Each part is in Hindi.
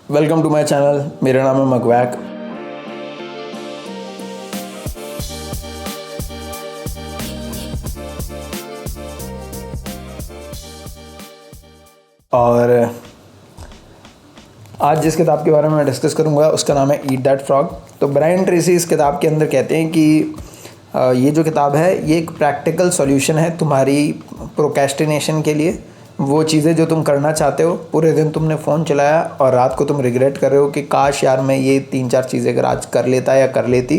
Welcome to my channel. मेरा नाम है मकवैक। और आज जिस किताब के बारे में मैं डिस्कस करूंगा उसका नाम है ईट दैट फ्रॉग। तो ब्रायन ट्रेसी इस किताब के अंदर कहते हैं कि ये जो किताब है ये एक प्रैक्टिकल सॉल्यूशन है तुम्हारी प्रोक्रेस्टिनेशन के लिए। वो चीज़ें जो तुम करना चाहते हो, पूरे दिन तुमने फ़ोन चलाया और रात को तुम रिग्रेट कर रहे हो कि काश यार मैं ये 3-4 चीज़ें अगर आज कर लेता या कर लेती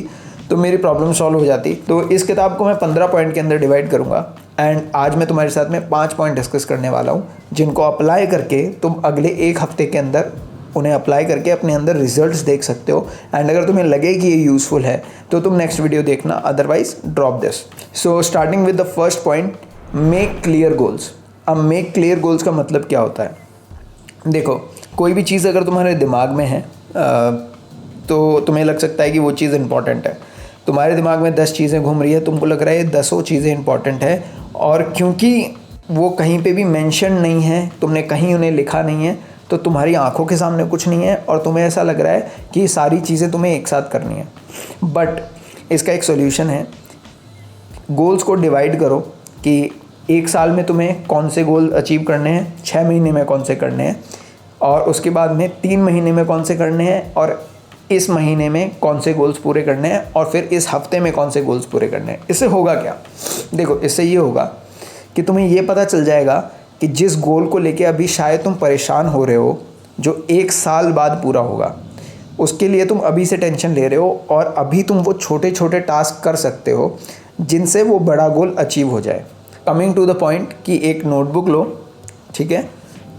तो मेरी प्रॉब्लम सॉल्व हो जाती। तो इस किताब को मैं 15 पॉइंट के अंदर डिवाइड करूँगा एंड आज मैं तुम्हारे साथ में 5 पॉइंट डिस्कस करने वाला हूँ जिनको अप्लाई करके तुम अगले 1 हफ्ते के अंदर उन्हें अप्लाई करके अपने अंदर रिजल्ट्स देख सकते हो। एंड अगर तुम्हें लगे कि ये यूज़फुल है तो तुम नेक्स्ट वीडियो देखना, otherwise drop this. So starting with the first point, make clear goals. अब मेक क्लियर गोल्स का मतलब क्या होता है? देखो, कोई भी चीज़ अगर तुम्हारे दिमाग में है तो तुम्हें लग सकता है कि वो चीज़ इंपॉर्टेंट है। तुम्हारे दिमाग में 10 चीज़ें घूम रही है, तुमको लग रहा है ये 10 चीज़ें इंपॉर्टेंट है, और क्योंकि वो कहीं पे भी मेंशन नहीं है, तुमने कहीं उन्हें लिखा नहीं है, तो तुम्हारी आंखों के सामने कुछ नहीं है और तुम्हें ऐसा लग रहा है कि ये सारी चीज़ें तुम्हें एक साथ करनी है। बट इसका एक सॉल्यूशन है। गोल्स को डिवाइड करो कि 1 साल में तुम्हें कौन से गोल अचीव करने हैं, 6 महीने में कौन से करने हैं, और उसके बाद में 3 महीने में कौन से करने हैं, और इस महीने में कौन से गोल्स पूरे करने हैं, और फिर इस हफ्ते में कौन से गोल्स पूरे करने हैं। इससे होगा क्या? देखो, इससे ये होगा कि तुम्हें ये पता चल जाएगा कि जिस गोल को लेके अभी शायद तुम परेशान हो रहे हो, जो 1 साल बाद पूरा होगा, उसके लिए तुम अभी से टेंशन ले रहे हो, और अभी तुम वो छोटे छोटे टास्क कर सकते हो जिनसे वो बड़ा गोल अचीव हो जाए। कमिंग टू द पॉइंट कि एक नोटबुक लो, ठीक है,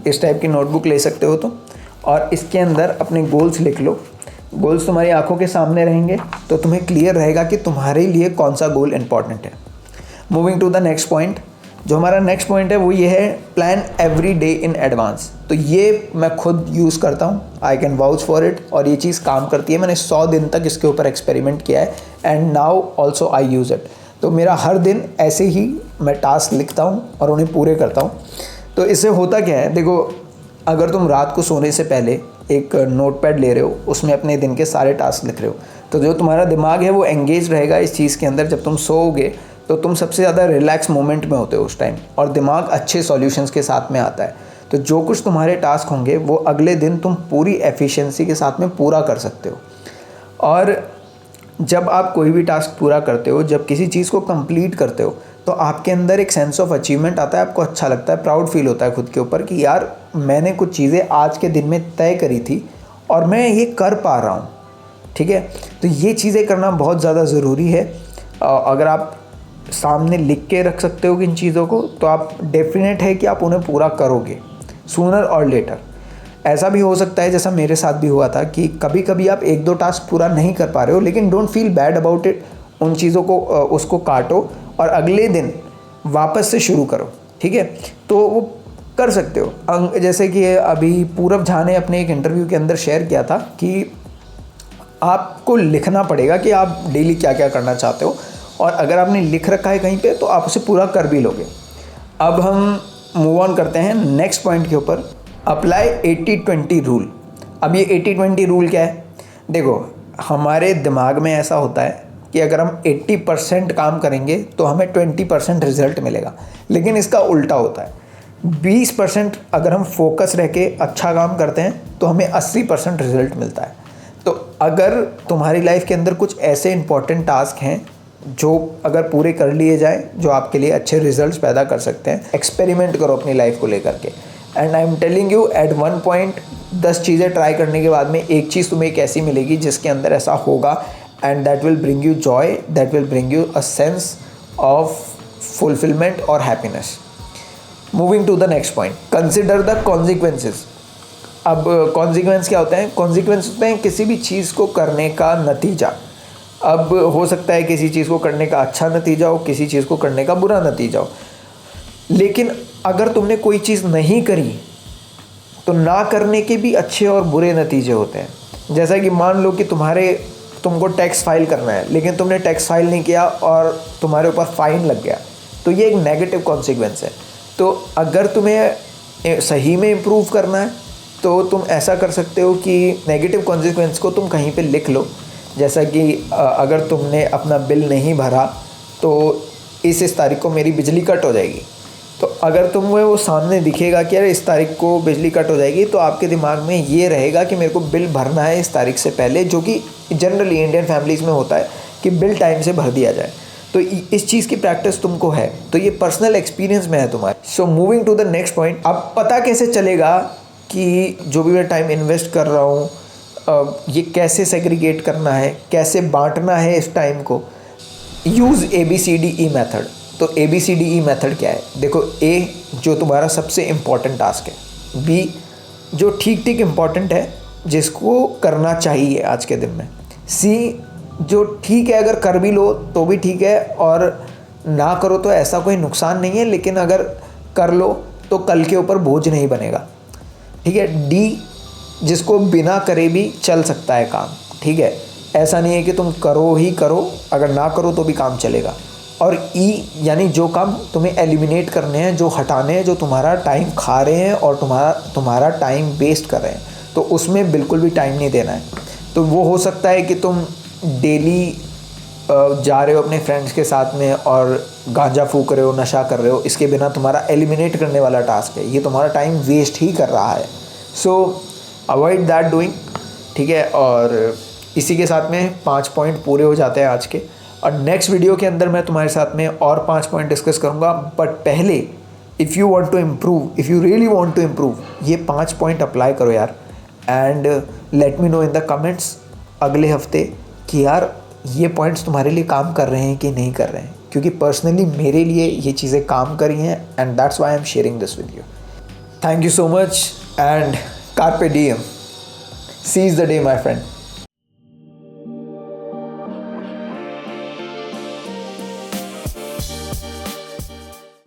इस टाइप की नोटबुक ले सकते हो तुम, और इसके अंदर अपने गोल्स लिख लो। गोल्स तुम्हारी आंखों के सामने रहेंगे तो तुम्हें क्लियर रहेगा कि तुम्हारे लिए कौन सा गोल इंपॉर्टेंट है। Moving to the next point, जो हमारा नेक्स्ट पॉइंट है वो ये है, plan every day in advance. तो ये मैं खुद यूज़ करता हूँ, I can vouch for it, और ये चीज़ काम करती है। मैंने 100 दिन तक इसके ऊपर एक्सपेरिमेंट किया है and now also I use it. तो मेरा हर दिन ऐसे ही मैं टास्क लिखता हूँ और उन्हें पूरे करता हूँ। तो इससे होता क्या है, देखो, अगर तुम रात को सोने से पहले एक नोटपैड ले रहे हो, उसमें अपने दिन के सारे टास्क लिख रहे हो, तो जो तुम्हारा दिमाग है वो एंगेज रहेगा इस चीज़ के अंदर। जब तुम सोओगे तो तुम सबसे ज़्यादा रिलैक्स मोमेंट में होते हो उस टाइम, और दिमाग अच्छे सॉल्यूशंस के साथ में आता है। तो जो कुछ तुम्हारे टास्क होंगे वो अगले दिन तुम पूरी एफिशिएंसी के साथ में पूरा कर सकते हो। और जब आप कोई भी टास्क पूरा करते हो, जब किसी चीज़ को कंप्लीट करते हो, तो आपके अंदर एक सेंस ऑफ अचीवमेंट आता है, आपको अच्छा लगता है, प्राउड फील होता है खुद के ऊपर कि यार मैंने कुछ चीज़ें आज के दिन में तय करी थी और मैं ये कर पा रहा हूँ, ठीक है। तो ये चीज़ें करना बहुत ज़्यादा ज़रूरी है। अगर आप सामने लिख के रख सकते हो कि इन चीज़ों को, तो आप डेफिनेट है कि आप उन्हें पूरा करोगे सूनर और लेटर। ऐसा भी हो सकता है, जैसा मेरे साथ भी हुआ था, कि कभी कभी आप 1-2 टास्क पूरा नहीं कर पा रहे हो, लेकिन don't feel bad about it. उन चीज़ों को उसको काटो और अगले दिन वापस से शुरू करो, ठीक है। तो वो कर सकते हो। जैसे कि अभी पूरब झा ने अपने एक इंटरव्यू के अंदर शेयर किया था कि आपको लिखना पड़ेगा कि आप डेली क्या क्या करना चाहते हो, और अगर आपने लिख रखा है कहीं पे तो आप उसे पूरा कर भी लोगे। अब हम मूव ऑन करते हैं नेक्स्ट पॉइंट के ऊपर, अप्लाई 80-20 रूल। अब ये 80-20 रूल क्या है? देखो, हमारे दिमाग में ऐसा होता है कि अगर हम 80% काम करेंगे तो हमें 20% रिजल्ट मिलेगा, लेकिन इसका उल्टा होता है। 20% अगर हम फोकस रह के अच्छा काम करते हैं तो हमें 80% रिजल्ट मिलता है। तो अगर तुम्हारी लाइफ के अंदर कुछ ऐसे इंपॉर्टेंट टास्क हैं जो अगर पूरे कर लिए जाएं, जो आपके लिए अच्छे रिजल्ट्स पैदा कर सकते हैं, एक्सपेरिमेंट करो अपनी लाइफ को लेकर के। And I am telling you, at one point 10 चीज़ें ट्राई करने के बाद में एक चीज़ तुम्हें एक ऐसी मिलेगी जिसके अंदर ऐसा होगा, and that will bring you joy, that will bring you a sense of fulfilment और happiness. Moving to the next point, consider the consequences. अब कॉन्सिक्वेंस क्या होते हैं? कॉन्सिक्वेंस होते हैं किसी भी चीज़ को करने का नतीजा। अब हो सकता है किसी चीज़ को करने का अच्छा नतीजा हो, किसी चीज़ को करने का बुरा नतीजा हो, लेकिन अगर तुमने कोई चीज़ नहीं करी तो ना करने के भी अच्छे और बुरे नतीजे होते हैं। जैसा कि मान लो कि तुमको टैक्स फाइल करना है, लेकिन तुमने टैक्स फाइल नहीं किया और तुम्हारे ऊपर फ़ाइन लग गया, तो ये एक नेगेटिव कॉन्सिक्वेंस है। तो अगर तुम्हें सही में इम्प्रूव करना है तो तुम ऐसा कर सकते हो कि नेगेटिव कॉन्सिक्वेंस को तुम कहीं पे लिख लो, जैसा कि अगर तुमने अपना बिल नहीं भरा तो इस तारीख को मेरी बिजली कट हो जाएगी। तो अगर तुम्हें वो सामने दिखेगा कि यार इस तारीख को बिजली कट हो जाएगी, तो आपके दिमाग में ये रहेगा कि मेरे को बिल भरना है इस तारीख से पहले, जो कि जनरली इंडियन फैमिलीज़ में होता है कि बिल टाइम से भर दिया जाए। तो इस चीज़ की प्रैक्टिस तुमको है, तो ये पर्सनल एक्सपीरियंस में है तुम्हारे। So moving to the next point, अब पता कैसे चलेगा कि जो भी मैं टाइम इन्वेस्ट कर रहा हूँ ये कैसे सेग्रीगेट करना है, कैसे बांटना है इस टाइम को। Use ABCDE method. तो ABCDE मेथड क्या है? देखो, A जो तुम्हारा सबसे इम्पॉर्टेंट टास्क है, B जो ठीक ठीक इम्पॉर्टेंट है जिसको करना चाहिए आज के दिन में, C जो ठीक है अगर कर भी लो तो भी ठीक है और ना करो तो ऐसा कोई नुकसान नहीं है, लेकिन अगर कर लो तो कल के ऊपर बोझ नहीं बनेगा, ठीक है। D जिसको बिना करे भी चल सकता है काम, ठीक है, ऐसा नहीं है कि तुम करो ही करो, अगर ना करो तो भी काम चलेगा। और E यानी जो काम तुम्हें एलिमिनेट करने हैं, जो हटाने हैं, जो तुम्हारा टाइम खा रहे हैं और तुम्हारा टाइम वेस्ट कर रहे हैं, तो उसमें बिल्कुल भी टाइम नहीं देना है। तो वो हो सकता है कि तुम डेली जा रहे हो अपने फ्रेंड्स के साथ में और गांजा फूक रहे हो, नशा कर रहे हो, इसके बिना तुम्हारा एलिमिनेट करने वाला टास्क है, ये तुम्हारा टाइम वेस्ट ही कर रहा है। सो अवॉइड दैट डूइंग, ठीक है। और इसी के साथ में 5 पॉइंट पूरे हो जाते हैं आज के, और नेक्स्ट वीडियो के अंदर मैं तुम्हारे साथ में और 5 पॉइंट डिस्कस करूँगा। बट पहले if you want to improve, if you really want to improve, ये 5 पॉइंट अप्लाई करो यार, and let me know in the comments अगले हफ्ते कि यार ये पॉइंट्स तुम्हारे लिए काम कर रहे हैं कि नहीं कर रहे हैं, क्योंकि पर्सनली मेरे लिए ये चीज़ें काम करी हैं, and that's why I am sharing this with you. Thank you so much and carpe diem, seize the day my friend।